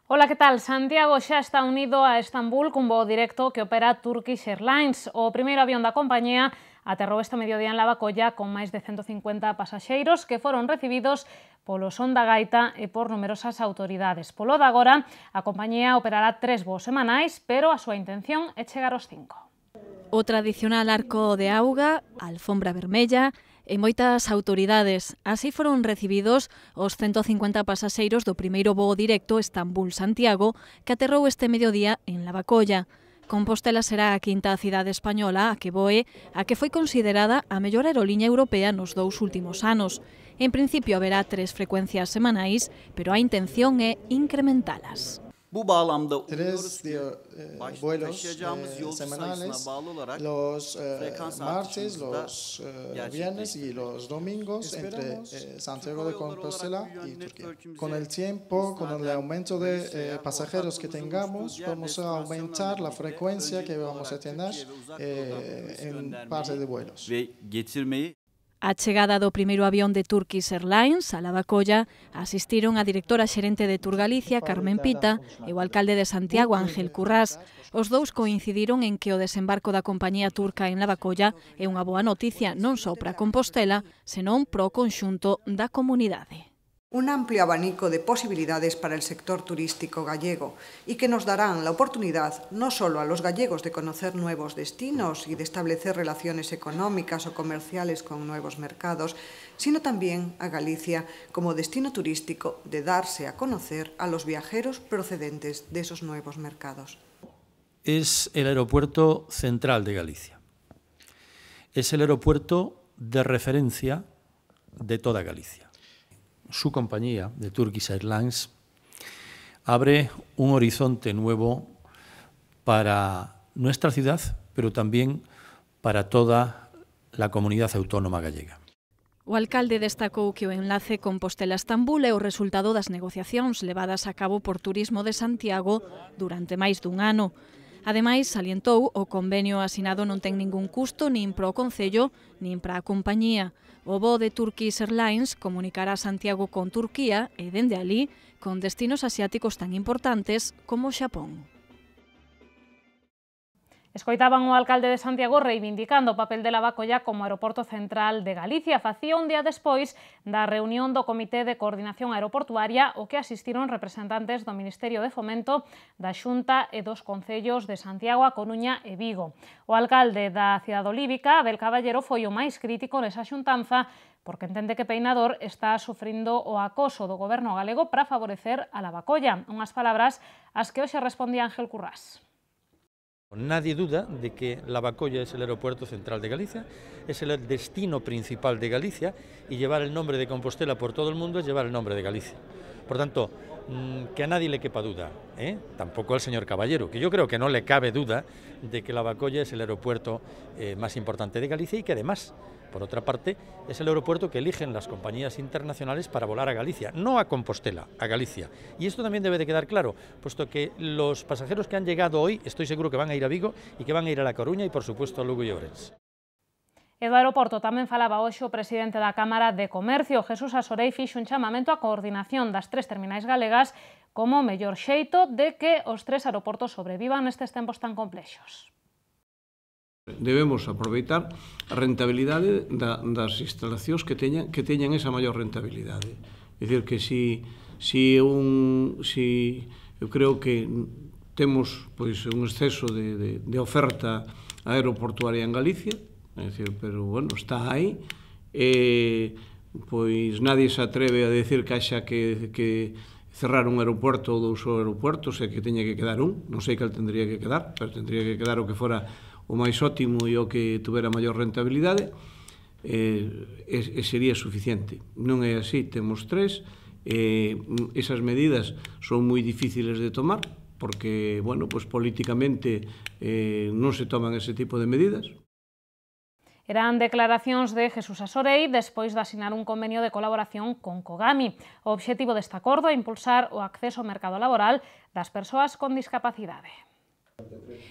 Ola, que tal? Santiago xa está unido a Estambul cun voo directo que opera Turkish Airlines. O primeiro avión da compañía aterrou este mediodía en Lavacolla con máis de 150 pasaxeiros que foron recibidos polo son da gaita e por numerosas autoridades. Polo de agora, a compañía operará 3 voos semanais, pero a súa intención é chegar aos 5. O tradicional arco de auga, a alfombra vermella e moitas autoridades. Así foron recibidos os 150 pasaxeiros do primeiro voo directo Estambul-Santiago que aterrou este mediodía en Lavacolla. Compostela será a quinta cidade española a que voe a que foi considerada a mellor aeroliña europea nos 2 últimos anos. En principio haberá 3 frecuencias semanais, pero a intención é incrementalas. Bu bağlamda Tres vuelos semanales, los martes, los viernes y los domingos entre Santiago de Compostela y Turquía. Con el tiempo, con el aumento de pasajeros que tengamos, vamos a aumentar la frecuencia que vamos a tener en parte de vuelos. A chegada do primeiro avión de Turkish Airlines a Lavacolla asistiron a directora xerente de Turgalicia, Carmen Pita, e o alcalde de Santiago, Ángel Currás. Os dous coincidiron en que o desembarco da compañía turca en Lavacolla é unha boa noticia non só para Compostela, senón pro conxunto da comunidade. Un amplio abanico de posibilidades para el sector turístico gallego y que nos darán la oportunidad no solo a los gallegos de conocer nuevos destinos y de establecer relaciones económicas o comerciales con nuevos mercados, sino también a Galicia como destino turístico de darse a conocer a los viajeros procedentes de esos nuevos mercados. Es el aeropuerto central de Galicia. Es el aeropuerto de referencia de toda Galicia. Su compañía, de Turkish Airlines, abre un horizonte nuevo para nuestra ciudad, pero también para toda la comunidad autónoma gallega. O alcalde destacou que o enlace Compostela-Estambul é o resultado das negociacións levadas a cabo por Turismo de Santiago durante máis dun ano. Ademais, salientou o convenio asinado non ten ningún custo nin para o Concello nin para a compañía. O voo de Turkish Airlines comunicará Santiago con Turquía e, dende alí, con destinos asiáticos tan importantes como Xapón. Escoitaban o alcalde de Santiago reivindicando o papel de Lavacolla como aeroporto central de Galicia. Facía un día despois da reunión do Comité de Coordinación Aeroportuaria o que asistiron representantes do Ministerio de Fomento, da Xunta e dos concellos de Santiago, A Coruña e Vigo. O alcalde da cidade olívica, Abel Caballero, foi o máis crítico nesa xuntanza porque entende que Peinador está sufrindo o acoso do goberno galego para favorecer a Lavacolla. Unhas palabras ás que hoxe respondía Ángel Currás. Nadie duda de que Lavacolla es el aeropuerto central de Galicia, es el destino principal de Galicia y llevar el nombre de Compostela por todo el mundo es llevar el nombre de Galicia. Por tanto, que a nadie le quepa duda, tampoco al señor Caballero, que yo creo que no le cabe duda de que Lavacolla es el aeropuerto más importante de Galicia y que además, por otra parte, es el aeropuerto que eligen las compañías internacionales para volar a Galicia, no a Compostela, a Galicia. Y esto también debe de quedar claro, puesto que los pasajeros que han llegado hoy, estoy seguro que van a ir a Vigo y que van a ir a La Coruña y, por supuesto, a Lugo y Ourense. E do aeroporto tamén falaba hoxe o presidente da Cámara de Comercio, Jesús Asorei, fixo un chamamento á coordinación das 3 terminais galegas como o mellor xeito de que os 3 aeroportos sobrevivan nestes tempos tan complexos. Debemos aproveitar a rentabilidade das instalacións que teñan esa maior rentabilidade. É dicir, que eu creo que temos pois un exceso de oferta aeroportuaria en Galicia, é dicir, pero bueno, está aí, pois nadie se atreve a decir que haxa que cerrar un aeropuerto ou 2 aeropuertos e que teña que quedar un, non sei cal tendría que quedar, pero tendría que quedar o que fora o máis ótimo e o que tuvera maior rentabilidade, e sería suficiente. Non é así, temos 3, esas medidas son moi difíciles de tomar, porque, bueno, pues políticamente non se toman ese tipo de medidas. Eran declaracións de Jesús Asorei despois de asinar un convenio de colaboración con Cogami. O obxectivo deste acordo é impulsar o acceso ao mercado laboral das persoas con discapacidade.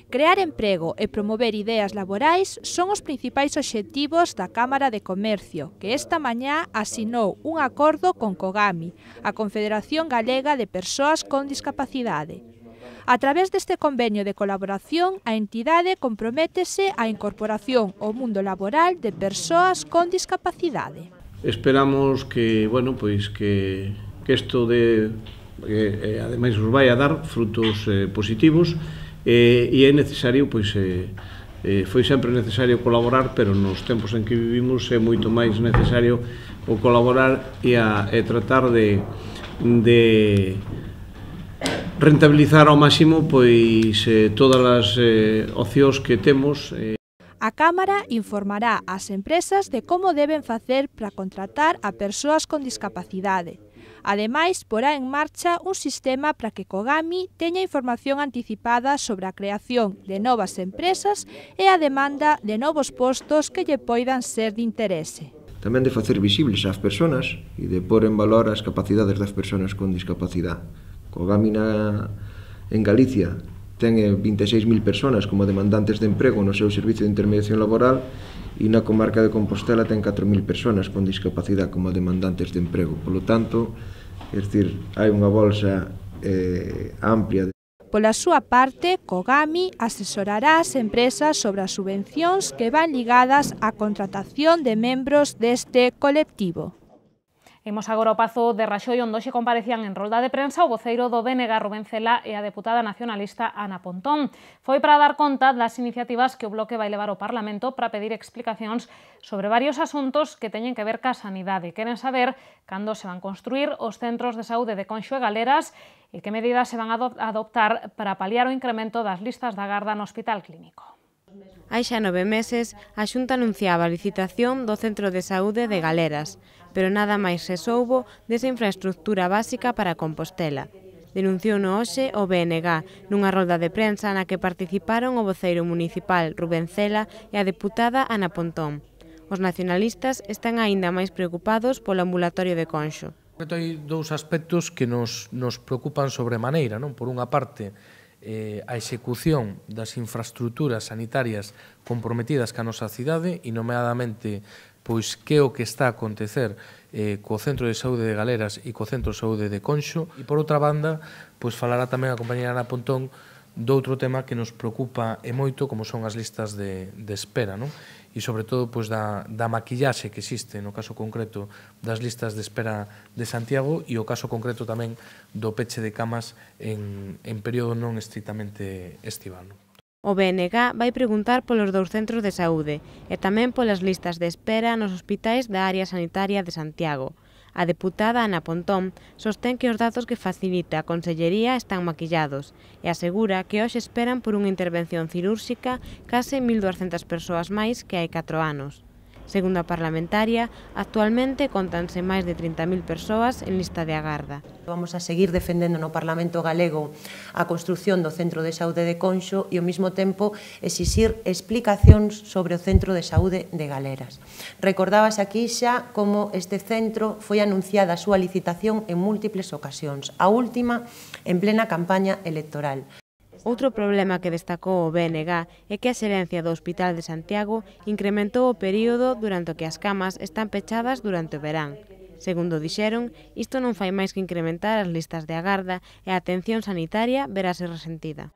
Crear emprego e promover ideas laborais son os principais obxectivos da Cámara de Comercio, que esta mañá asinou un acordo con COGAMI, a Confederación Galega de Persoas con Discapacidade. A través deste convenio de colaboración, a entidade comprométese á incorporación ao mundo laboral de persoas con discapacidade. Esperamos que, bueno, pois que isto ademais os vai a dar frutos positivos e é necesario, pois foi sempre necesario colaborar, pero nos tempos en que vivimos é moito máis necesario o colaborar e tratar de rentabilizar ao máximo pois todas as opcións que temos. A Cámara informará ás empresas de como deben facer para contratar a persoas con discapacidade. Ademais, porá en marcha un sistema para que COGAMI teña información anticipada sobre a creación de novas empresas e a demanda de novos postos que lle poidan ser de interese. Tamén de facer visibles ás persoas e de pôr en valor as capacidades das persoas con discapacidade. COGAMI en Galicia ten 26.000 persoas como demandantes de emprego no seu servicio de intermediación laboral e na comarca de Compostela ten 4.000 persoas con discapacidade como demandantes de emprego. Polo tanto, é dicir, hai unha bolsa amplia. Pola súa parte, COGAMI asesorará as empresas sobre as subvencións que van ligadas á contratación de membros deste colectivo. Imos agora ao Pazo de Raxoi, onde hoxe comparecían en rolda de prensa o voceiro do BNG Rubén Cela e a deputada nacionalista Ana Pontón. Foi para dar conta das iniciativas que o Bloque vai levar ao Parlamento para pedir explicacións sobre varios asuntos que teñen que ver ca sanidade. Queren saber cando se van construir os centros de saúde de Conxo e Galeras e que medidas se van a adoptar para paliar o incremento das listas da agarda no Hospital Clínico. Hai xa 9 meses, a Xunta anunciaba a licitación do Centro de Saúde de Galeras, pero nada máis se soubo desa infraestructura básica para Compostela. Denunciouno hoxe o BNG nunha rolda de prensa na que participaron o voceiro municipal Rubén Cela e a deputada Ana Pontón. Os nacionalistas están aínda máis preocupados polo ambulatorio de Conxo. Hai dous aspectos que nos preocupan sobremaneira, non? Por unha parte, a execución das infraestructuras sanitarias comprometidas ca nosa cidade e nomeadamente pois que o que está a acontecer co Centro de Saúde de Galeras e co Centro de Saúde de Conxo e por outra banda pois falará tamén a compañera Ana Pontón doutro tema que nos preocupa e moito como son as listas de espera, non? E sobre todo pois da maquillaxe que existe no caso concreto das listas de espera de Santiago e o caso concreto tamén do peche de camas en período non estritamente estival. O BNG vai preguntar polos dous centros de saúde e tamén polas listas de espera nos hospitais da área sanitaria de Santiago. A deputada Ana Pontón sostén que os datos que facilita a Consellería están maquillados e asegura que hoxe esperan por unha intervención cirúrxica case 1.200 persoas máis que hai 4 anos. Segundo a parlamentaria, actualmente contanse máis de 30.000 persoas en lista de agarda. Vamos a seguir defendendo no Parlamento galego a construción do Centro de Saúde de Conxo e ao mesmo tempo exixir explicacións sobre o Centro de Saúde de Galeras. Recordábase aquí xa como este centro foi anunciada a súa licitación en múltiples ocasións, a última en plena campaña electoral. Outro problema que destacou o BNG é que a xerencia do Hospital de Santiago incrementou o período durante o que as camas están pechadas durante o verán. Segundo dixeron, isto non fai máis que incrementar as listas de agarda e a atención sanitaria verase resentida.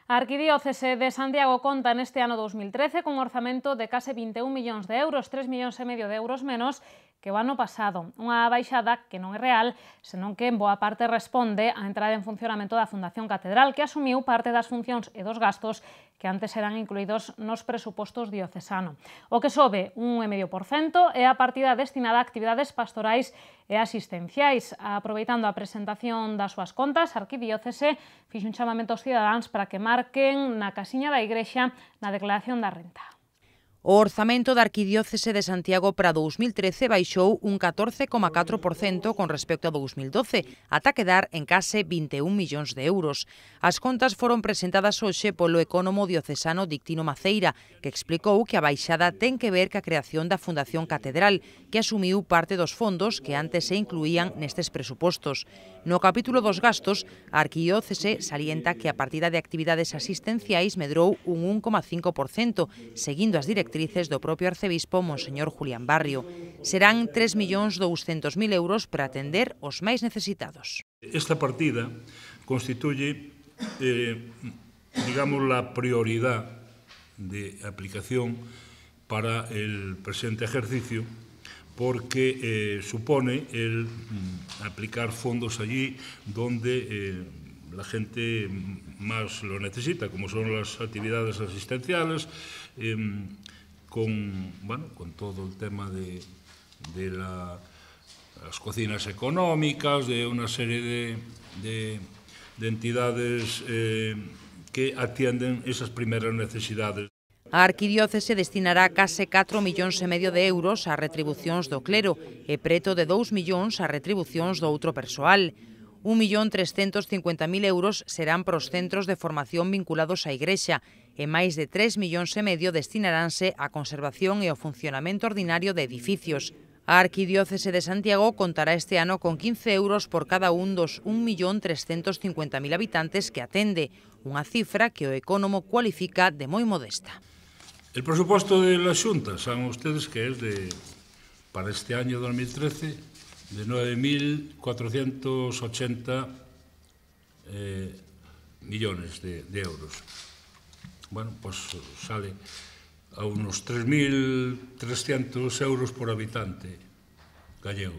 A Arquidiócese de Santiago conta neste ano 2013 con un orzamento de case 21 millóns de euros, 3,5 millóns de euros menos que o ano pasado. Unha baixada que non é real, senón que en boa parte responde á entrada en funcionamento da Fundación Catedral, que asumiu parte das funcións e dos gastos que antes eran incluídos nos presupostos diocesano. O que sobe un 1,5% é a partida destinada a actividades pastorais e asistenciais. Aproveitando a presentación das súas contas, a Arquidiócese fixo un chamamento aos cidadáns para que marquen na casiña da Igrexa na declaración da renta. O orzamento da Arquidiócese de Santiago para 2013 baixou un 14,4% con respecto a 2012, ata quedar en case 21 millóns de euros. As contas foron presentadas hoxe polo ecónomo diocesano Dictino Maceira, que explicou que a baixada ten que ver ca creación da Fundación Catedral, que asumiu parte dos fondos que antes se incluían nestes presupostos. No capítulo dos gastos, a Arquidiócese salienta que a partida de actividades asistenciais medrou un 1,5%, seguindo as directrices do propio arcebispo Monseñor Julián Barrio. Serán 3.200.000 euros para atender os máis necesitados. Esta partida constituye, digamos, la prioridad de aplicación para el presente ejercicio, porque supone el aplicar fondos allí donde la gente más lo necesita, como son las actividades asistenciales, con todo el tema de las cocinas económicas, de una serie de entidades que atienden esas primeras necesidades. A Arquidiócese destinará case 4,5 millóns de euros a retribucións do clero e preto de 2 millóns a retribucións do outro persoal. 1.350.000 euros serán para os centros de formación vinculados á Igrexa e máis de 3,5 millóns destinaránse á conservación e ao funcionamento ordinario de edificios. A Arquidiócese de Santiago contará este ano con 15 euros por cada un dos 1.350.000 habitantes que atende, unha cifra que o ecónomo cualifica de moi modesta. El presupuesto de la Xunta, saben ustedes que es para este año 2013 de 9.480 millones de euros. Bueno, pues sale a unos 3.300 euros por habitante gallego.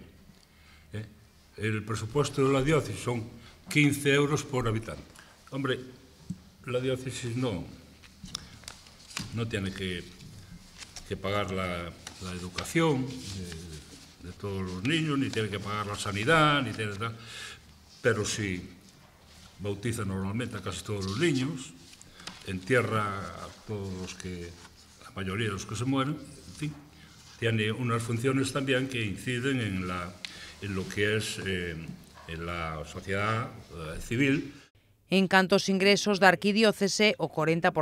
El presupuesto de la diócesis son 15 euros por habitante. Hombre, la diócesis no tiene que pagar la educación de todos los niños, ni tiene que pagar la sanidad, ni tiene tal, pero sí bautiza normalmente a casi todos los niños, entierra a todos la mayoría de los que se mueren, en fin, tiene unas funciones también que inciden en lo que es en la sociedad civil. En canto aos ingresos da Arquidiócese, o 40%,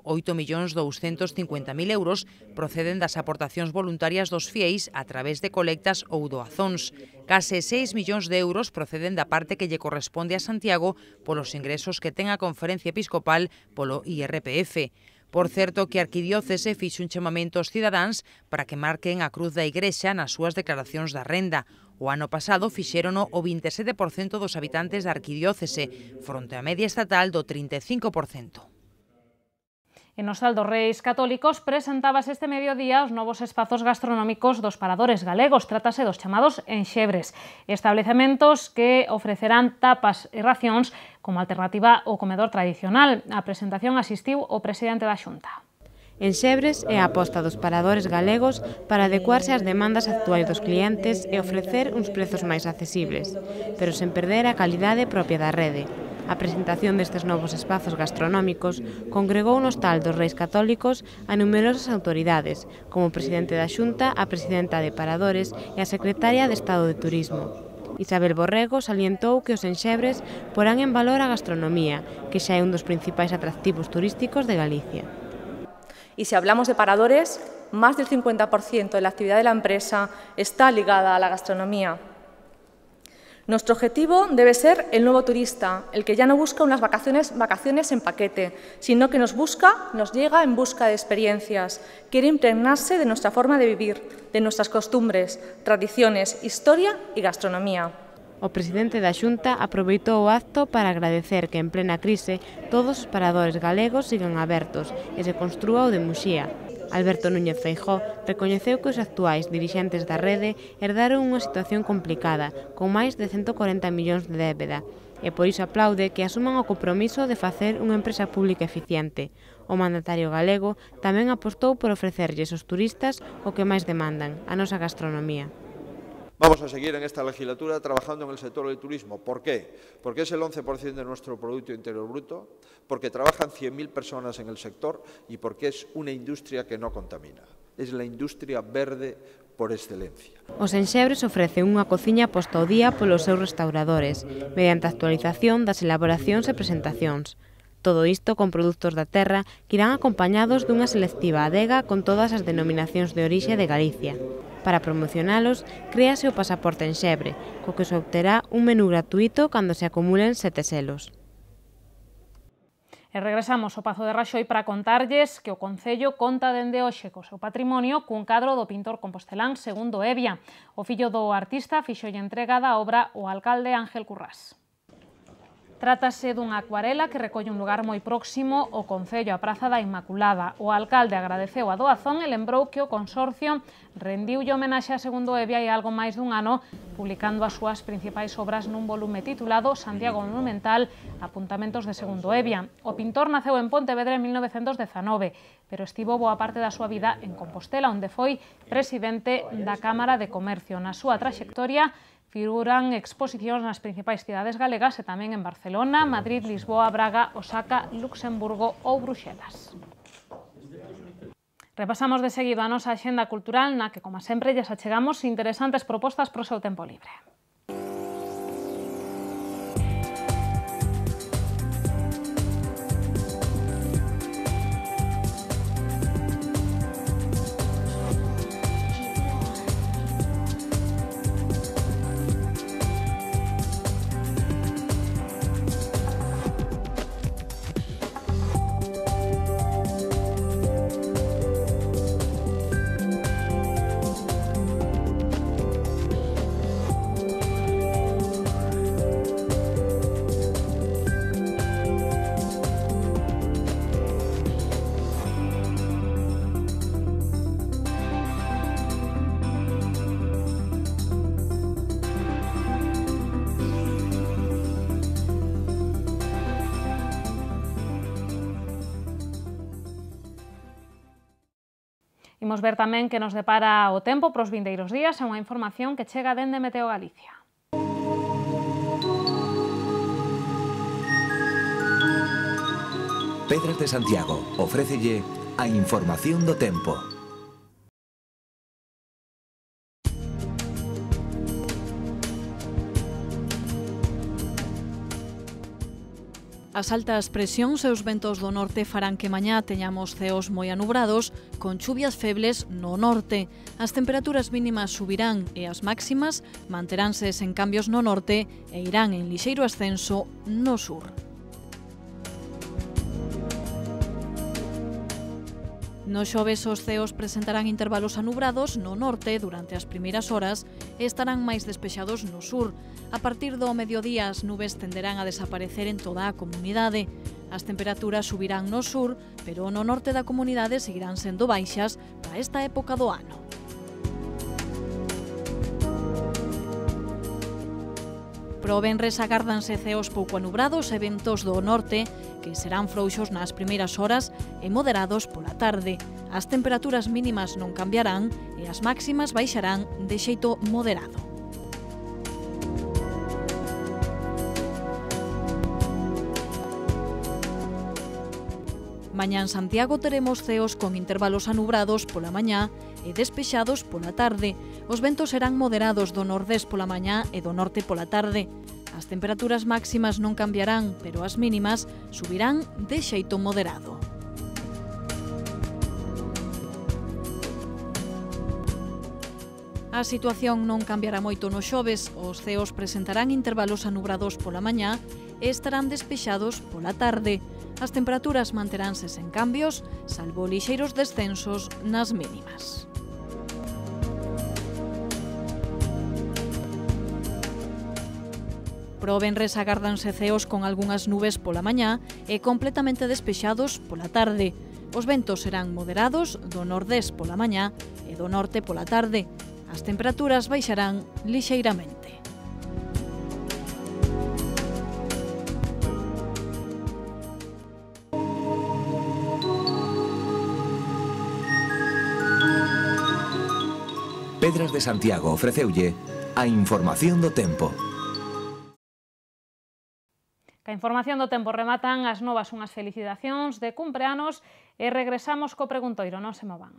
8.250.000 euros, proceden das aportacións voluntarias dos fieis a través de colectas ou doazóns. Case 6 millóns de euros proceden da parte que lle corresponde a Santiago polos ingresos que ten a Conferencia Episcopal polo IRPF. Por certo que a Arquidiócese fixo un chamamento aos cidadáns para que marquen a cruz da Igrexa nas súas declaracións da renda. O ano pasado fixérono o 27% dos habitantes da Arquidiócese, fronte á media estatal do 35%. En Hostal dos Reis Católicos presentábase este mediodía os novos espazos gastronómicos dos paradores galegos. Trátase dos chamados enxebres, establecementos que ofrecerán tapas e racións como alternativa ao comedor tradicional. A presentación asistiu o presidente da Xunta. Enxebres é a aposta dos paradores galegos para adecuarse ás demandas actuais dos clientes e ofrecer uns prezos máis accesibles, pero sen perder a calidade propia da rede. A presentación destes novos espazos gastronómicos congregou no Hostal dos Reis Católicos a numerosas autoridades, como o presidente da Xunta, a presidenta de Paradores e a secretaria de Estado de Turismo. Isabel Borrego salientou que os enxebres porán en valor a gastronomía, que xa é un dos principais atractivos turísticos de Galicia. Y si hablamos de paradores, más del 50% de la actividad de la empresa está ligada a la gastronomía. Nuestro objetivo debe ser el nuevo turista, el que ya no busca unas vacaciones en paquete, sino que nos llega en busca de experiencias, quiere impregnarse de nuestra forma de vivir, de nuestras costumbres, tradiciones, historia y gastronomía. O presidente da Xunta aproveitou o acto para agradecer que en plena crise todos os paradores galegos sigan abertos e se construa o de Muxía. Alberto Núñez Feijóo recoñeceu que os actuais dirixentes da rede herdaron unha situación complicada, con máis de 140 millóns de débeda, e por iso aplaude que asuman o compromiso de facer unha empresa pública eficiente. O mandatario galego tamén apostou por ofrecerlles aos turistas o que máis demandan, a nosa gastronomía. Vamos a seguir en esta legislatura trabajando en el sector del turismo. ¿Por qué? Porque es el 11% de nuestro Producto Interior Bruto, porque trabajan 100.000 personas en el sector y porque es una industria que no contamina. Es la industria verde por excelencia. Os Enxebres ofrece unha cociña posta ao día polos seus restauradores, mediante a actualización das elaboracións e presentacións. Todo isto con produtos da terra que irán acompañados dunha selectiva adega con todas as denominacións de orixe de Galicia. Para promocionalos, créase o pasaporte Enxebre, co que se obterá un menú gratuito cando se acumulen 7 selos. E regresamos ao Pazo de Raxoi para contarlles que o Concello conta dende hoxe co seu patrimonio cun cadro do pintor compostelán Segundo Evia. O fillo do artista fixolle entrega da obra o alcalde Ángel Currás. Trátase dunha acuarela que recolle un lugar moi próximo ao Concello, a Praza da Inmaculada. O alcalde agradeceu a doazón e lembrou que o consorcio rendiulle homenaxe a Segundo Evia hai algo máis dun ano, publicando as súas principais obras nun volume titulado Santiago Monumental, apuntamentos de Segundo Evia. O pintor naceu en Pontevedra en 1919, pero estivo boa parte da súa vida en Compostela, onde foi presidente da Cámara de Comercio. Na súa traxectoria figuran exposicións nas principais cidades galegas e tamén en Barcelona, Madrid, Lisboa, Braga, Osaka, Luxemburgo ou Bruxelas. Repasamos de seguido a nosa axenda cultural na que, como sempre, lles achegamos interesantes propostas para o seu tempo libre. Imos ver tamén que nos depara o tempo para os vindeiros días e unha información que chega dende Meteo Galicia. Pedras de Santiago ofrécelle a información do tempo. As altas presións e os ventos do norte farán que mañá teñamos ceos moi anubrados, con chuvias febles no norte. As temperaturas mínimas subirán e as máximas manteránse sen cambios no norte e irán en lixeiro ascenso no sur. No xoves os ceos presentarán intervalos anubrados no norte durante as primeiras horas e estarán máis despexados no sur. A partir do mediodía as nubes tenderán a desaparecer en toda a comunidade. As temperaturas subirán no sur, pero no norte da comunidade seguirán sendo baixas para esta época do ano. Pro venres agárdanse ceos pouco anubrados e ventos do norte, que serán frouxos nas primeiras horas e moderados pola tarde. As temperaturas mínimas non cambiarán e as máximas baixarán de xeito moderado. Mañá en Santiago teremos ceos con intervalos anubrados pola mañá e despexados pola tarde. Os ventos serán moderados do nordés pola mañá e do norte pola tarde. As temperaturas máximas non cambiarán, pero as mínimas subirán de xeito moderado. A situación non cambiará moito no xoves, os ceos presentarán intervalos anubrados pola mañá e estarán despexados pola tarde. As temperaturas manteránse sen cambios, salvo lixeiros descensos nas mínimas. Pro venres agárdanse ceos con algunhas nubes pola mañá e completamente despexados pola tarde. Os ventos serán moderados do nordés pola mañá e do norte pola tarde. As temperaturas baixarán lixeiramente. Pedras de Santiago ofreceulle a información do tempo. Ca información do tempo rematan as novas unhas felicitacións de cumpleanos e regresamos co preguntoiro, non se movan.